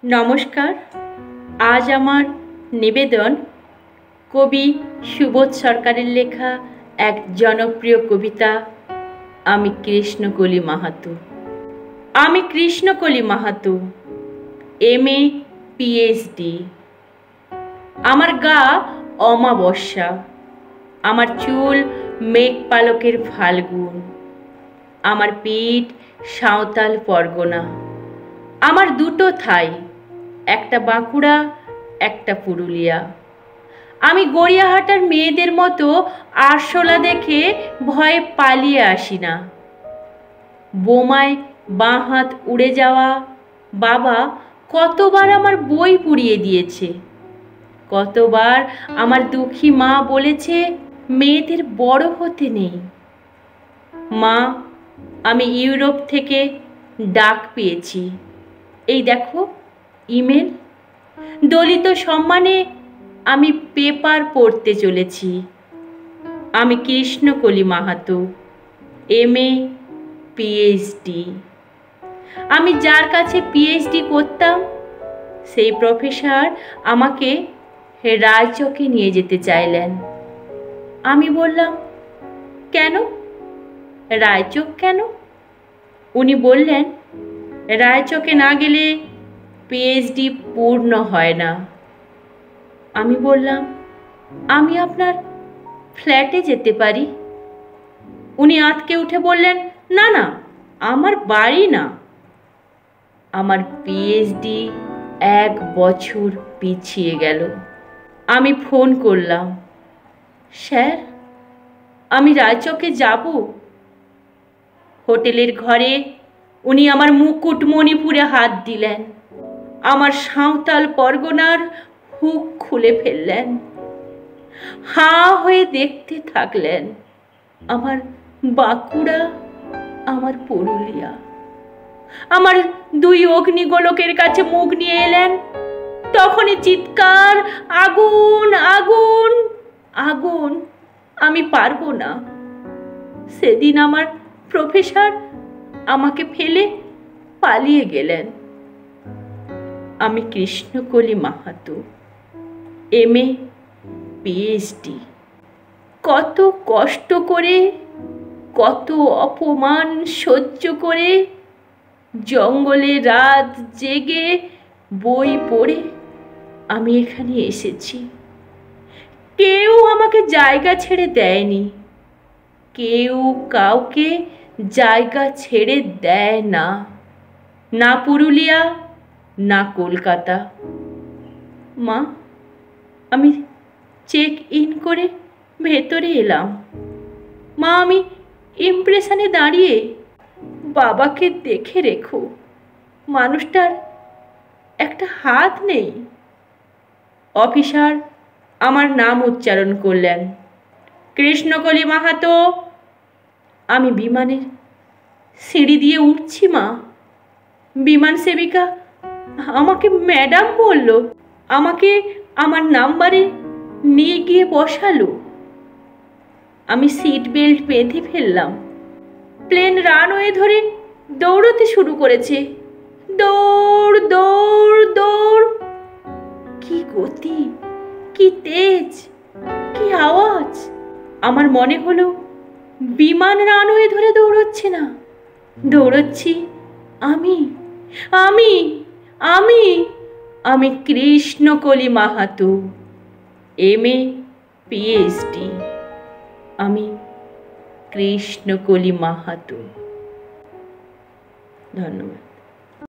নমস্কার। আজ আমার নিবেদন কবি সুবোধ সরকারের লেখা এক জনপ্রিয় কবিতা আমি কৃষ্ণকলি মাহাতো। আমি কৃষ্ণকলি মাহাতো, MA PhD। আমার গা অমাবস্যা, আমার চুল মেঘ পালকের ফাল্গুন, আমার পিঠ সাঁওতাল পরগনা। আমার দুটো থাই, একটা বাঁকুড়া একটা পুরুলিয়া। আমি গড়িয়াহাটার মেয়েদের মতো আরশোলা দেখে ভয়ে পালিয়ে আসি না। বোমায় বাঁ হাত উড়ে যাওয়া বাবা কতবার আমার বই পুড়িয়ে দিয়েছে, কতবার আমার দুঃখী মা বলেছে মেয়েদের বড় হতে নেই। মা, আমি ইউরোপ থেকে ডাক পেয়েছি, এই দেখো ইমেল। দলিত সম্মানে আমি পেপার পড়তে চলেছি। আমি কৃষ্ণকলি মাহাতো, MA PhD। আমি যার কাছে PhD করতাম সেই প্রফেসর আমাকে রায়চকে নিয়ে যেতে চাইলেন। আমি বললাম, কেন? রায়চক কেন? উনি বললেন, রায়চকে না গেলে PhD পূর্ণ হয় না। আমি বললাম, আমি আপনার ফ্ল্যাটে যেতে পারি। উনি আঁতকে উঠে বললেন, না না, আমার বাড়ি না। আমার PhD 1 বছর পিছিয়ে গেল। আমি ফোন করলাম, স্যার আমি রায়চকে যাব। হোটেলের ঘরে উনি আমার মুকুটমণিপুরে হাত দিলেন, আমার সাঁওতাল পরগনার হুক খুলে ফেললেন। হাঁ হয়ে দেখতে থাকলেন আমার বাঁকুড়া, আমার পুরুলিয়া। আমার 2 অগ্নিগোলকের কাছে মুখ নিয়ে এলেন। তখনই চিৎকার, আগুন আগুন আগুন। আমি পারবো না। সেদিন আমার প্রফেসর আমাকে ফেলে পালিয়ে গেলেন। আমি কৃষ্ণকলি মাহাতো, MA PhD। কত কষ্ট করে, কত অপমান সহ্য করে, জঙ্গলে রাত জেগে বই পড়ে আমি এখানে এসেছি। কেউ আমাকে জায়গা ছেড়ে দেয়নি, কেউ কাউকে জায়গা ছেড়ে দেয় না, না পুরুলিয়া না কলকাতা। মা, আমি চেক ইন করে ভেতরে এলাম। মা, আমি ইমপ্রেশনে দাঁড়িয়ে, বাবাকে দেখে রেখো, মানুষটার একটা হাত নেই। অফিসার আমার নাম উচ্চারণ করলেন, কৃষ্ণকলি মাহাতো। আমি বিমানের সিঁড়ি দিয়ে উঠছি মা। বিমান সেবিকা আমাকে ম্যাডাম বলল, আমাকে আমার নাম্বারে নিয়ে গিয়ে বসালো। আমি সিট বেল্ট বেঁধে ফেললাম। প্লেন রানওয়ে ধরে দৌড়তে শুরু করেছে। দৌড় দৌড় দৌড়। কি গতি, কি তেজ, কি আওয়াজ! আমার মনে হলো বিমান রানওয়ে ধরে দৌড়চ্ছে না, দৌড়চ্ছি আমি আমি আমি আমি কৃষ্ণকলি মাহাতো, MA PhD। আমি কৃষ্ণকলি মাহাতো। ধন্যবাদ।